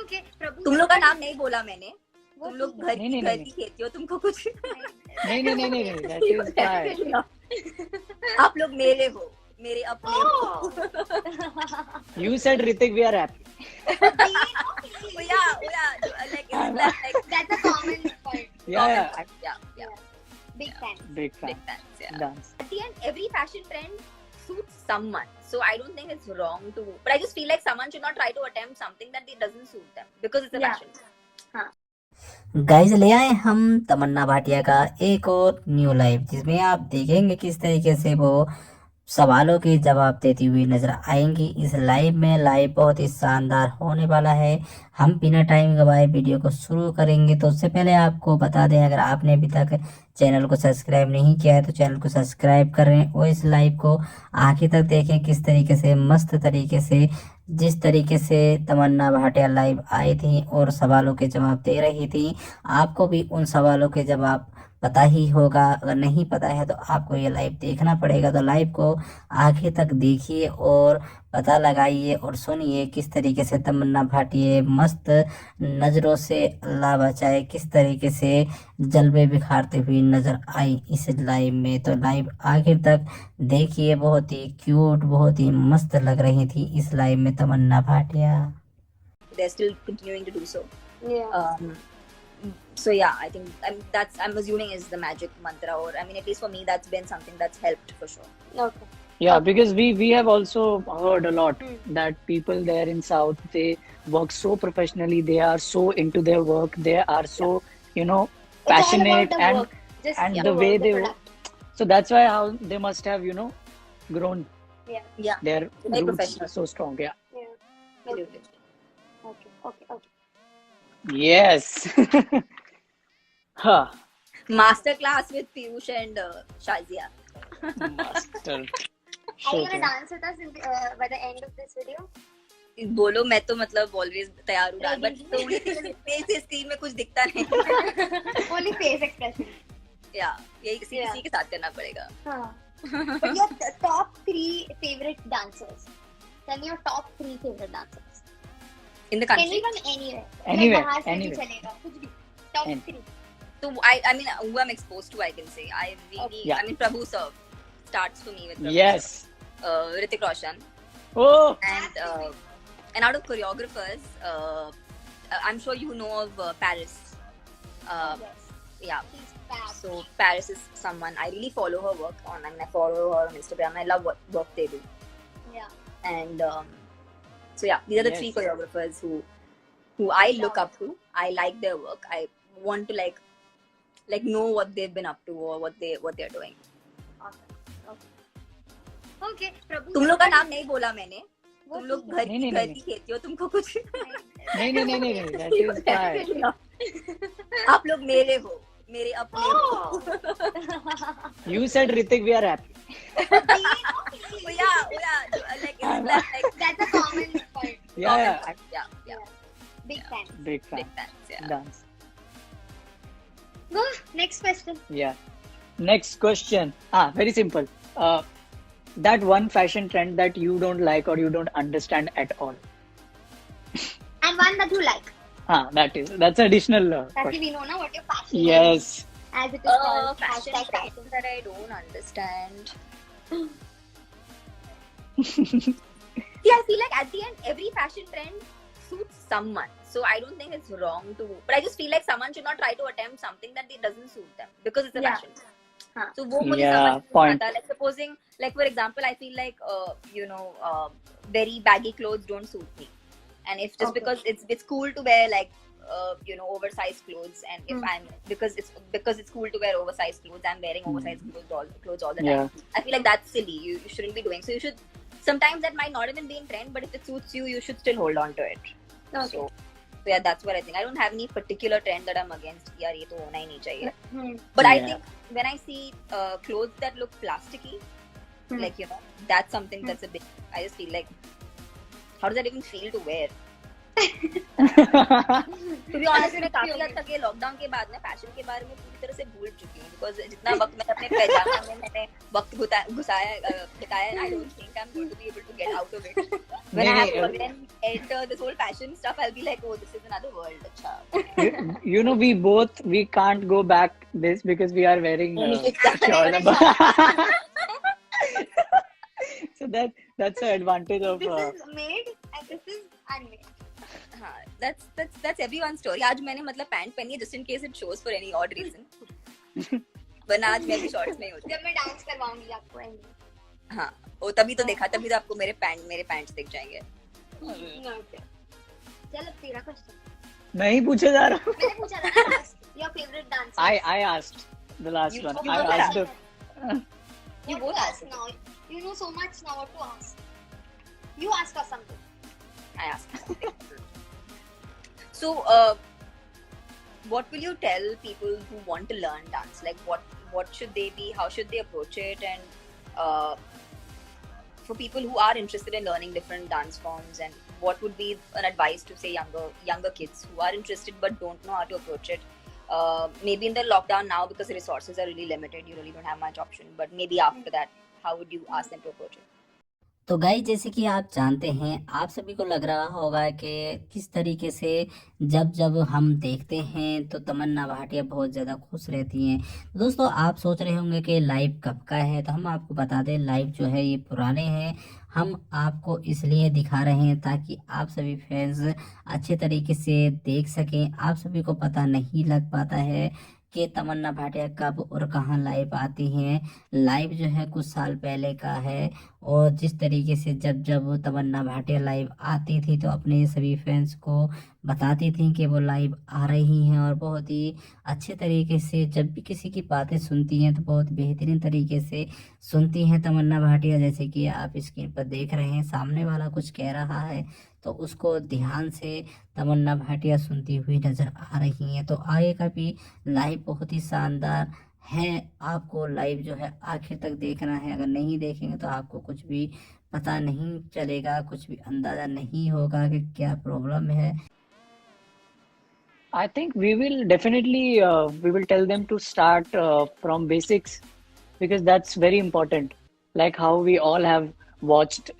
Okay प्रभु तुम लोग का नाम नहीं बोला मैंने. वो तुम लोग ठीक है. घर की खेती हो, तुमको कुछ नहीं, that is fine. आप लोग मेरे हो, मेरे अपने हो. You said Ritik, we are happy. Oh yeah, like isn't that like That's a common point. Yeah. yeah. Big fan. Big fan. Big fans, yeah. Dance. At the end, every fashion trend suits someone. So I don't think it's wrong to. But I just feel like someone should not try to attempt something that it doesn't suit them because it's a Yeah. fashion. Guys ले आए हम तमन्ना भाटिया का एक और new live, जिसमें आप देखेंगे किस तरीके से वो सवालों के जवाब देती हुई नजर आएंगी इस लाइव में. लाइव बहुत ही शानदार होने वाला है. हम बिना टाइम गवाए वीडियो को शुरू करेंगे. तो उससे पहले आपको बता दें, अगर आपने अभी तक चैनल को सब्सक्राइब नहीं किया है तो चैनल को सब्सक्राइब करें और इस लाइव को आखिर तक देखें. किस तरीके से मस्त तरीके से, जिस तरीके से तमन्ना भाटिया लाइव आई थी और सवालों के जवाब दे रही थी, आपको भी उन सवालों के जवाब पता ही होगा. अगर नहीं पता है तो आपको ये लाइव देखना पड़ेगा. तो लाइव को आखिर तक देखिए और पता लगाइए और सुनिए किस तरीके से तमन्ना भाटिया मस्त नज़रों से अल्लाह बचाए किस तरीके से जलवे बिखारते हुए नज़र आई इस लाइव में. तो लाइव आखिर तक देखिए. बहुत ही क्यूट, बहुत ही मस्त लग रही थी इस लाइव में तमन्ना Bhatia. They're still continuing to do so. Yeah. So yeah, I think I'm assuming is the magic mantra, or I mean, at least for me, that's been something that's helped for sure. Okay. Yeah, because we have also heard a lot that people there in South, they work so professionally, they are so into their work, they are so passionate, It's all about the work. Just and the the way work, the they product. so that's why how they must have grown Yeah, their very roots professional. so strong. Yeah. Absolutely. Okay. Yes. Huh. Master class with Piyush and Shazia. Master. Are you gonna dance with us by the end of this video? बोलो, मैं तो मतलब always तैयार हूँ, Ready. But तो उनके screen में कुछ दिखता नहीं. Only face expression. या यही किसी Yeah. के साथ करना पड़ेगा. But your top 3 favorite dancers. Tell me your top 3 favorite dancers. In the country. Anyone, anywhere. Anywhere, बाहर से भी anywhere. चलेगा, कुछ भी. Top Any- 3. So I mean, who I'm exposed to, I can say. I really, Yeah. I mean, Prabhu sir starts for me with Prabhu Yes. sir. Hrithik Roshan, Oh. and out of choreographers, I'm sure you know of Paris. Yes. Yeah. She's fab. So Paris is someone I really follow her work on. I mean, I follow her on Instagram. I love what work they do. Yeah. And so yeah, these are the Yes. 3 choreographers who I look up to. I like their work. I want to like know what they've been up to or what they're doing. Okay, प्रभु तुम लोग का नाम नहीं बोला मैंने. वो तुम लोग ठीक है. नहीं, घर की खेती हो, तुमको कुछ नहीं, that is fine. आप लोग मेरे हो, मेरे अपने हो. You said Ritik, we are happy. Oh yeah, like isn't that like That's a common point. Yeah. yeah. Big fan. Big fan. Big fans, yeah. Dance. Go, next question. Yeah. Next question. Very simple. That one fashion trend that you don't like or you don't understand at all. And one that you like. That's additional That question. we know now what your fashion is. Yes. As it is called. Fashion Hashtag trends fashion. that I don't understand. See, I feel like at the end, every fashion trend suits someone. So I don't think it's wrong to. But I just feel like someone should not try to attempt something that it doesn't suit them because it's a Yeah. fashion. हाँ. So वो मुझे Yeah, समझ नहीं point. आता. Like supposing, like for example, I feel like very baggy clothes don't suit me, and if just Okay. because it's cool to wear like oversized clothes, and if I'm because it's cool to wear oversized clothes, I'm wearing oversized clothes all the time. I feel like that's silly. You shouldn't be doing. So you should. Sometimes that might not even be in trend, but if it suits you, you should still hold on to it. Okay. So yeah, that's what I think. I don't have any particular trend that I'm against. यार ये तो होना ही नहीं चाहिए. But I Yeah. think when I see clothes that look plasticky, like that's something that's a bit. I just feel like, how does that even feel to wear? To be honest, मैं काफी हद तक ये lockdown के बाद ना fashion के बारे में पूरी तरह से भूल चुकी हूँ, बिकॉज जितना वक्त मैंने अपने पैजामा में मैंने वक्त बिताया, I don't think I'm going to be able to get out of it. When I have to again enter this whole fashion stuff, I'll be like, oh, this is another world. अच्छा. You know, we can't go back this because we are wearing so that's the advantage of This is made and this is unmade. हाँ, that's everyone's story. आज मैंने मतलब pant पहनी है just in case it shows for any odd reason. वरना आज मैं भी शॉर्ट्स में होती. जब मैं डांस करवाऊंगी आपको एंड हाँ, वो तभी तो देखा, तभी तो आपको मेरे पैंट्स दिख जाएंगे. चल अब तेरा क्वेश्चन. मैं ही पूछे जा रहा हूँ. मैंने पूछा था your favorite dancer. I asked the last one. I asked the You both ask now. You know so much now what to ask. You ask us something. I asked. So, what will you tell people who want to learn dance? Like, what should they be? How should they approach it? And for people who are interested in learning different dance forms, and what would be an advice to say younger kids who are interested but don't know how to approach it? Maybe in the lockdown now, because the resources are really limited, you really don't have much option. But maybe after that, how would you ask them to approach it? तो guys, जैसे कि आप जानते हैं, आप सभी को लग रहा होगा कि किस तरीके से जब हम देखते हैं तो तमन्ना भाटिया बहुत ज़्यादा खुश रहती हैं. तो दोस्तों, आप सोच रहे होंगे कि लाइव कब का है, तो हम आपको बता दें, लाइव जो है ये पुराने हैं. हम आपको इसलिए दिखा रहे हैं ताकि आप सभी फैंस अच्छे तरीके से देख सकें. आप सभी को पता नहीं लग पाता है कि तमन्ना भाटिया कब और कहाँ लाइव आती हैं. लाइव जो है कुछ साल पहले का है, और जिस तरीके से जब तमन्ना भाटिया लाइव आती थी तो अपने सभी फैंस को बताती थी कि वो लाइव आ रही हैं, और बहुत ही अच्छे तरीके से जब भी किसी की बातें सुनती हैं तो बहुत बेहतरीन तरीके से सुनती हैं तमन्ना भाटिया. जैसे कि आप स्क्रीन पर देख रहे हैं, सामने वाला कुछ कह रहा है तो उसको ध्यान से तमन्ना भाटिया सुनती हुई नज़र आ रही हैं. तो आगे का भी लाइव बहुत ही शानदार है. आपको लाइव जो है आखिर तक देखना है. अगर नहीं देखेंगे तो आपको कुछ भी पता नहीं चलेगा, कुछ भी अंदाज़ा नहीं होगा कि क्या प्रॉब्लम है. I think we will definitely we will tell them to start from basics, because that's very important. Like how we all have watched,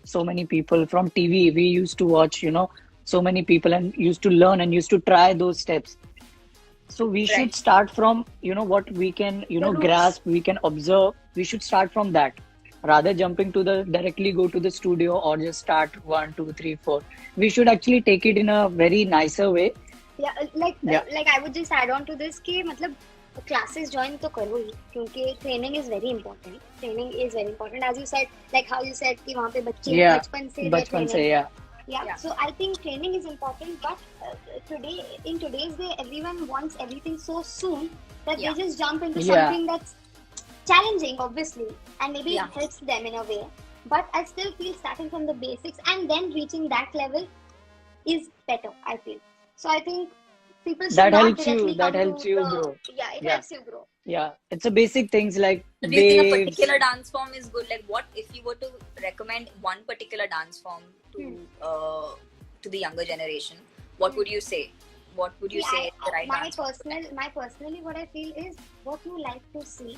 so many people from TV. We used to watch, so many people and used to learn and used to try those steps. So we should start from, what we can, grasp, we can observe. We should start from that, rather jumping to directly go to the studio or just start 1, 2, 3, 4. We should actually take it in a very nicer way. Yeah, like I would just add on to this कि मतलब classes join तो करो ही, क्योंकि training is very important. Training is very important, as you said, like how you said कि वहाँ पे बच्चे बचपन से yeah. So I think training is important, but in today's day, everyone wants everything so soon that they just jump into something that's challenging, obviously, and maybe it helps them in a way. But I still feel starting from the basics and then reaching that level is better, I feel. So I think people should that not helps you. directly That come helps to you the- grow. Yeah, it Yeah. helps you grow. Yeah, it's a basic things like So do you think a waves. particular dance form is good? Like, what if you were to recommend one particular dance form to the younger generation? What would you say? What would you say is the right dance form? My personally, what I feel is what you like to see,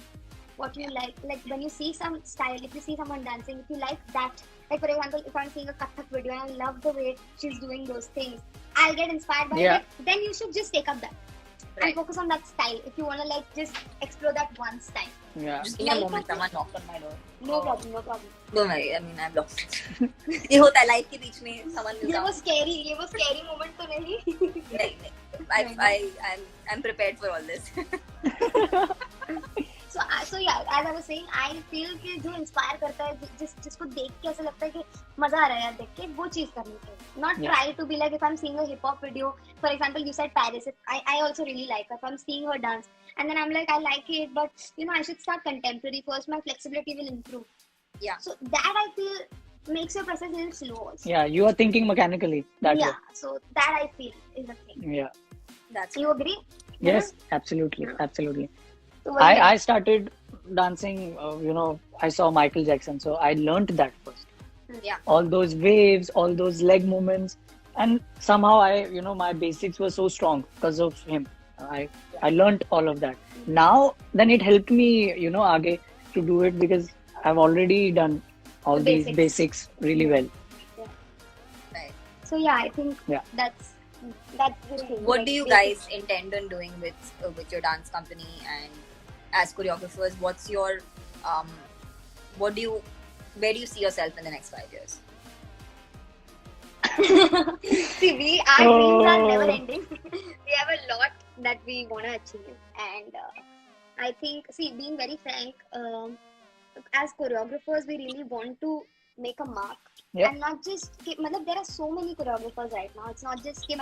what you like when you see some style, if you see someone dancing, if you like that, like for example, if I'm seeing a Kathak video and I love the way she's doing those things, I'll get inspired by it. Then you should just take up that and focus on that style. If you want to just explore that one style. Yeah. Just give me a moment, someone knocked on my door. No problem. Don't worry, I mean, I've locked it. ये होता है life के बीच में someone will ये come. वो scary moment तो नहीं. नहीं. I'm prepared for all this. So yeah, as I was saying, I feel कि जो inspire करता है, जिसको देख के ऐसा लगता है कि मजा आ रहा है यार देख के, वो चीज करनी चाहिए. Not try to be like, if I'm seeing a hip hop video, for example, you said Paris. I also really like her. If I'm seeing her dance, and then I'm like, I like it, but I should start contemporary first. My flexibility will improve. Yeah. So that I feel makes your process a little slow also. Yeah, you are thinking mechanically that way. So that I feel is the thing. Yeah. You agree? Yes, absolutely. So I started dancing, I saw Michael Jackson, so I learned that first. Yeah. All those waves, all those leg movements, and somehow my basics were so strong because of him. I learned all of that. Now then it helped me aage to do it, because I've already done all The these basics really well. Right. So yeah, I think Yeah. that's the thing. What like, do you basics. guys intend on doing with your dance company and as choreographers? What's your where do you see yourself in the next 5 years? See, our dreams are never Oh. ending. We have a lot that we want to achieve, and I think, see, being very frank, as choreographers, we really want to make a mark, Yeah. and not just. There are so many choreographers right now. It's not just. You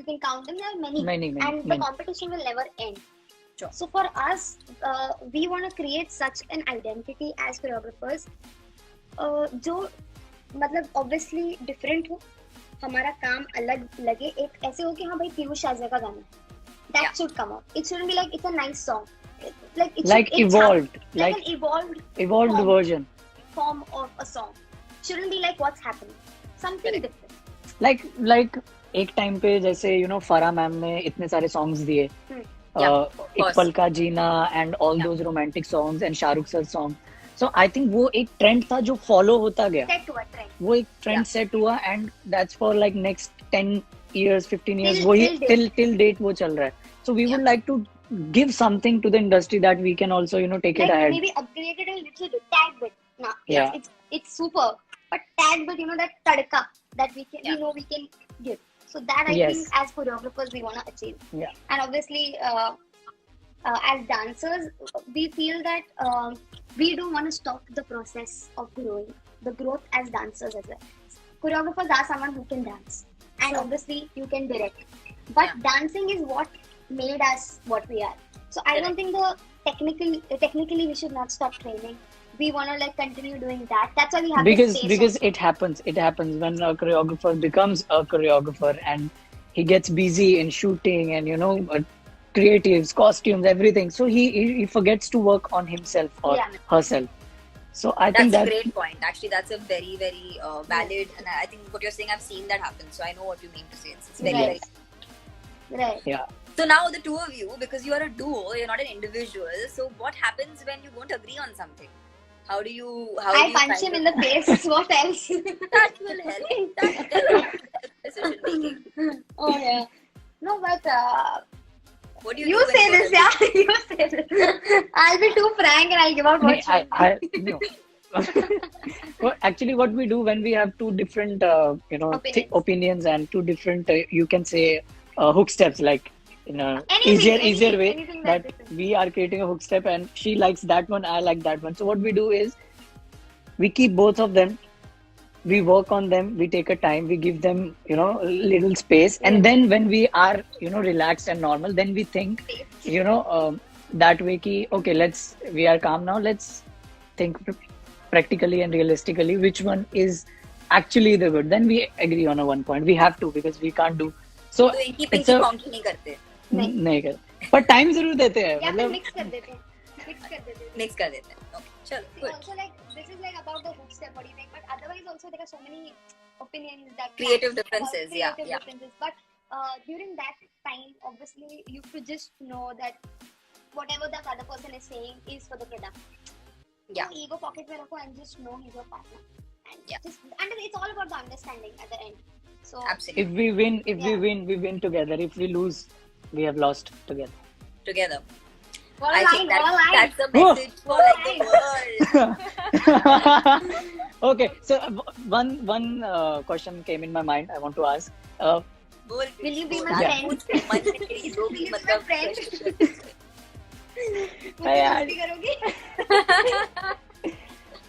can count them. There are many, Many, and the many. competition will never end. Sure. So for us, we want to create such an identity as choreographers, जो मतलब obviously different हो, हमारा काम अलग लगे, एक ऐसे हो कि हाँ भाई पीयूष शाज़िया का गाना है, that Yeah. should come out. It shouldn't be like it's a nice song, like it Like should, it's evolved, like like an evolved form. version. form of a song. Shouldn't be like what's happening, something Correct. different. like एक time पे जैसे फरा ma'am ने इतने सारे songs दिए, Yeah, एक पल का जीना and all Yeah. Those romantic songs and Shahrukh sir song. So I think वो एक ट्रेंड था जो फॉलो होता गया, Set to a trend. वो एक ट्रेंड Yeah. सेट हुआ, and that's for like next 10 years 15 years, Till- वही till date. till date वो चल रहा है. So we would Yeah. like to give something to the industry that we can also take Like it ahead. maybe upgrade it a little bit, tad bit. Nah, Yeah. it's super, but tad bit, that tadka that we can, Yeah. we can give. So that I Yes. think as choreographers we want to achieve. Yeah. And obviously, as dancers, we feel that we don't want to stop the process of growing, the growth as dancers as well. Choreographers are someone who can dance, and Sure. obviously you can direct. But dancing is what made us what we are. So I don't think technically we should not stop training. We want to continue doing that. That's why we have this space Because also. it happens when a choreographer becomes a choreographer and he gets busy in shooting and creatives, costumes, everything, so he forgets to work on himself or Yeah. herself. So I think That's a that great point. Actually, that's a very, very valid, and I think what you're saying, I've seen that happen. So I know what you mean to say. It's very, Right. very. Right. yeah. So now the two of you, because you are a duo, you're not an individual. So what happens when you don't agree on something? How do you? How do I you punch kind him of- in the face. What else? That will help. That will help decision making. Oh yeah. No, but What do you do when say you this, don't yeah. You say this. I'll be too frank and I'll give out what No. Well, actually, what we do when we have two different, Opinions. opinions and two different, you can say, hook steps, like in a Anything, easier way, anything that different. we are creating a hook step and she likes that one, I like that one. So what we do is we keep both of them, we work on them, we take a time, we give them, a little space, and then when we are, relaxed and normal, then we think, that way ki, okay, we are calm now, let's think practically and realistically which one is actually the good. Then we agree on a one point. We have to, because we can't do. So तो इनकी it's Pinky a कॉन्की नहीं करते, नहीं कर, पर time जरूर देते हैं, या फिर मतलब mix कर देते हैं. Mix कर देते हैं. मिक्स कर देते हैं. Okay, चलो, See, good. also this is about the hook step, what do you think? But otherwise also there are so many opinions that Creative clash, differences, creative yeah. differences. But during that time, obviously you could just know that whatever the other person is saying is for the product. Yeah. So ego pocket में रखो and just know he's your partner. And Yeah. and it's all about the understanding at the end. So Absolutely. if we win, Yeah. we win together. If we lose, we have lost together. Together. what I a think line, what a line. that's the message for the world. Okay, so one question came in my mind. I want to ask. बोल, Will you be बोल, my यार, friend? पूछ, मन में तेरी जो भी Will you be my मतलब friend? मुझसे यार। दोस्ती करोगी?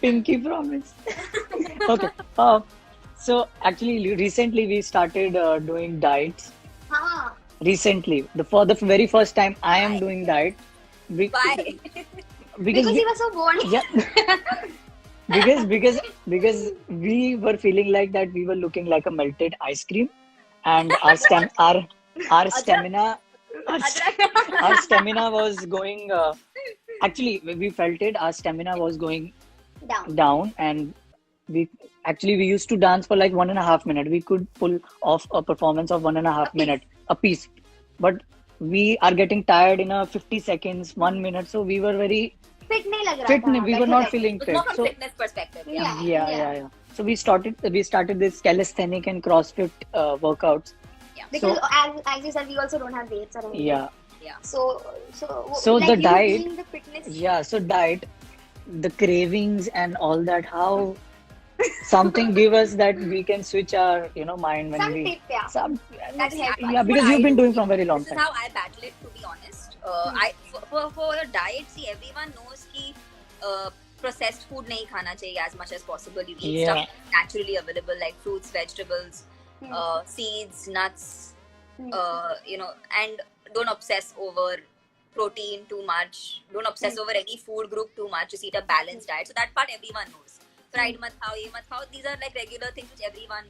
Pinky promise. Okay. So actually, recently we started doing diets. हाँ. Recently, for the very first time, I am Why? doing diet. Why? Because he was so bored. Yeah. because we were feeling like that we were looking like a melted ice cream, and our stamina our stamina was going. Actually, we felt it. Our stamina was going Down. down, and we Actually, we used to dance for like 1.5 minutes. We could pull off a performance of 1.5 minutes a piece, but we are getting tired in a 50 seconds, 1 minute. So we were very fit नहीं लग रहा fit. था, We were not feeling It's more fit. from So fitness perspective. yeah. So we started this calisthenic and CrossFit workouts. Because as you said, we also don't have weights or anything. Yeah. So the like you diet. being the fitness. Yeah. So diet, the cravings and all that. How something give us that we can switch our mind when Some we tip, yeah. some That helps. because you've been doing from very long This is time. how I battle it, to be honest. For your diet, see, everyone knows कि processed food नहीं खाना चाहिए as much as possible. You eat stuff naturally available like fruits, vegetables, seeds, nuts, and don't obsess over protein too much. Don't obsess over any food group too much. Just eat a balanced diet. So that part everyone knows. Fried mat khao, ye mat khao. These are like regular things which everyone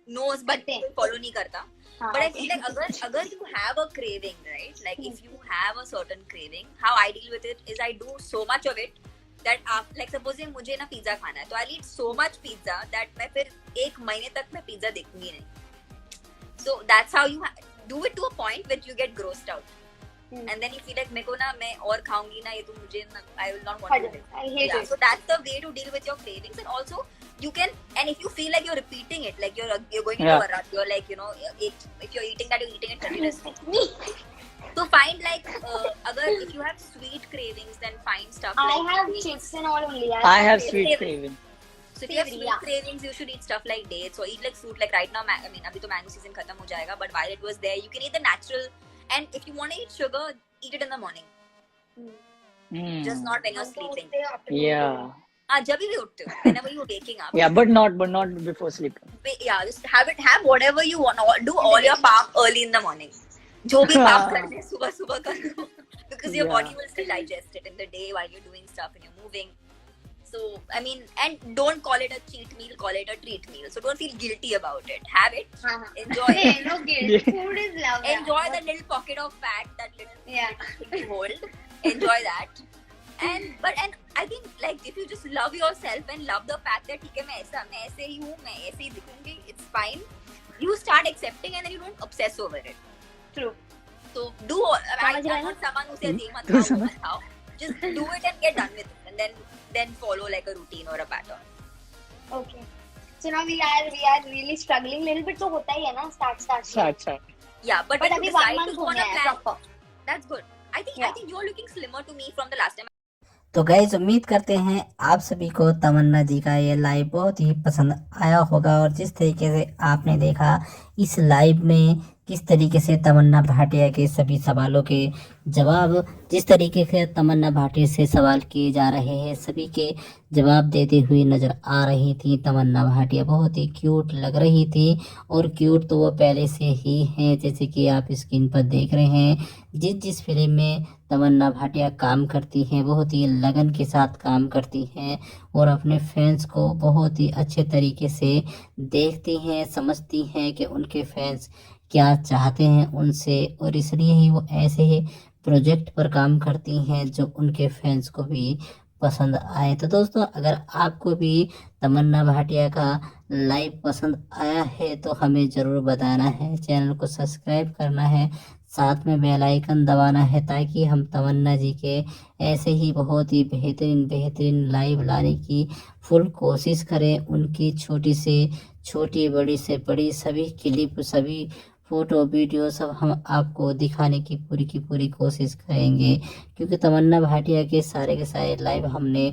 knows but follow नहीं करता. But I feel like अगर you have a craving, right? Like if you have a certain craving, how I deal with it is I do so much of it that like supposing मुझे ना pizza खाना है, तो I'll eat so much pizza that मैं फिर 1 महीने तक मैं पिज्जा देखूंगी नहीं. So that's how you do it to a point where you get grossed out. And then you feel like मेरे को ना मैं और खाऊंगी ना, ये तो मुझे ना, I will not want to do it. I hate it. So that's the way to deal with your cravings. And also you can, and if you feel like you're repeating it, like you're going into a rut, you're like, if you're eating that, you're eating it continuously. So find like if you have sweet cravings, then find stuff I like have chips and all only. I have sweet craving. So if you have sweet cravings, you should eat stuff like dates or eat like fruit. Like right now, I mean, अभी तो mango season खत्म हो जाएगा, but while it was there, you can eat the natural. And if you want to eat sugar, eat it in the morning. Just not when you're sleeping. Yeah. जब भी उठते हो, whenever you're waking up. Yeah, but not before sleeping. Yeah, just have whatever you want. Do all your pap early in the morning. जो भी pap करने हैं, सुबह कर लो. Because your body will still digest it in the day while you're doing stuff and you're moving. So, I mean, and don't call it a cheat meal, call it a treat meal. So don't feel guilty about it. Have it. Enjoy it. No guilt. Food is love. Enjoy the little pocket of fat, that little thing you hold. Enjoy that. And I think like if you just love yourself and love the fact that ठीक है मैं ऐसे ही हूँ, मैं ऐसे ही दिखूंगी, it's fine. You start accepting and then you don't obsess over it. True. So I'm not someone who says ये मत खाओ. Just do it and get done with it, and then follow like a routine or a pattern. Okay. So now we are really struggling little bit. तो होता ही है ना start. Yeah, but when you अभी decide 1 month to go हो on a गया है plan, proper. that's good. I think you're looking slimmer to me from the last time. तो guys उम्मीद करते हैं आप सभी को तमन्ना जी का ये लाइव बहुत ही पसंद आया होगा। और जिस तरीके से आपने देखा इस लाइव में किस तरीके से तमन्ना भाटिया के सभी सवालों के जवाब, जिस तरीके से तमन्ना भाटिया से सवाल किए जा रहे हैं सभी के जवाब देते हुए नज़र आ रही थी। तमन्ना भाटिया बहुत ही क्यूट लग रही थी और क्यूट तो वो पहले से ही हैं, जैसे कि आप स्क्रीन पर देख रहे हैं। जिस फिल्म में तमन्ना भाटिया काम करती हैं बहुत ही लगन के साथ काम करती हैं और अपने फैंस को बहुत ही अच्छे तरीके से देखती हैं, समझती हैं कि उनके फैंस क्या चाहते हैं उनसे, और इसलिए ही वो ऐसे ही प्रोजेक्ट पर काम करती हैं जो उनके फैंस को भी पसंद आए। तो दोस्तों अगर आपको भी तमन्ना भाटिया का लाइव पसंद आया है तो हमें ज़रूर बताना है, चैनल को सब्सक्राइब करना है, साथ में बेल आइकन दबाना है ताकि हम तमन्ना जी के ऐसे ही बहुत ही बेहतरीन लाइव लाने की फुल कोशिश करें। उनकी छोटी से छोटी, बड़ी से बड़ी सभी क्लिप, सभी फ़ोटो, वीडियो सब हम आपको दिखाने की पूरी कोशिश करेंगे, क्योंकि तमन्ना भाटिया के सारे लाइव हमने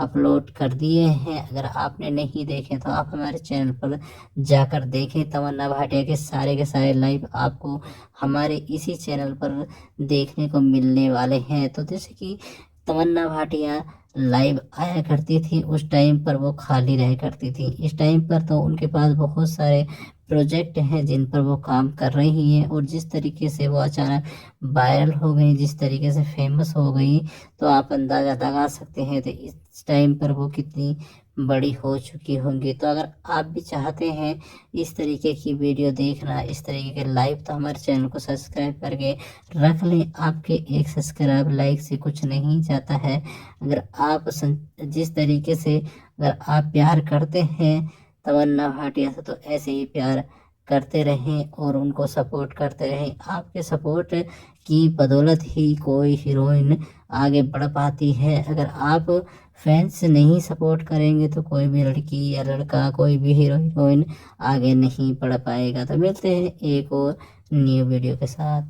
अपलोड कर दिए हैं। अगर आपने नहीं देखे तो आप हमारे चैनल पर जाकर देखें। तमन्ना भाटिया के सारे लाइव आपको हमारे इसी चैनल पर देखने को मिलने वाले हैं। तो जैसे कि तमन्ना भाटिया लाइव आया करती थी उस टाइम पर वो खाली रह करती थी, इस टाइम पर तो उनके पास बहुत सारे प्रोजेक्ट हैं जिन पर वो काम कर रही हैं। और जिस तरीके से वो अचानक वायरल हो गई, जिस तरीके से फेमस हो गई, तो आप अंदाज़ा लगा सकते हैं तो इस टाइम पर वो कितनी बड़ी हो चुकी होंगी। तो अगर आप भी चाहते हैं इस तरीके की वीडियो देखना, इस तरीके के लाइव, तो हमारे चैनल को सब्सक्राइब करके रख लें। आपके एक सब्सक्राइब लाइक से कुछ नहीं जाता है। अगर आप जिस तरीके से अगर आप प्यार करते हैं तमन्ना भाटिया से तो ऐसे ही प्यार करते रहें और उनको सपोर्ट करते रहें। आपके सपोर्ट की बदौलत ही कोई हीरोइन आगे बढ़ पाती है। अगर आप फैंस नहीं सपोर्ट करेंगे तो कोई भी लड़की या लड़का, कोई भी हीरोइन आगे नहीं बढ़ पाएगा। तो मिलते हैं एक और न्यू वीडियो के साथ।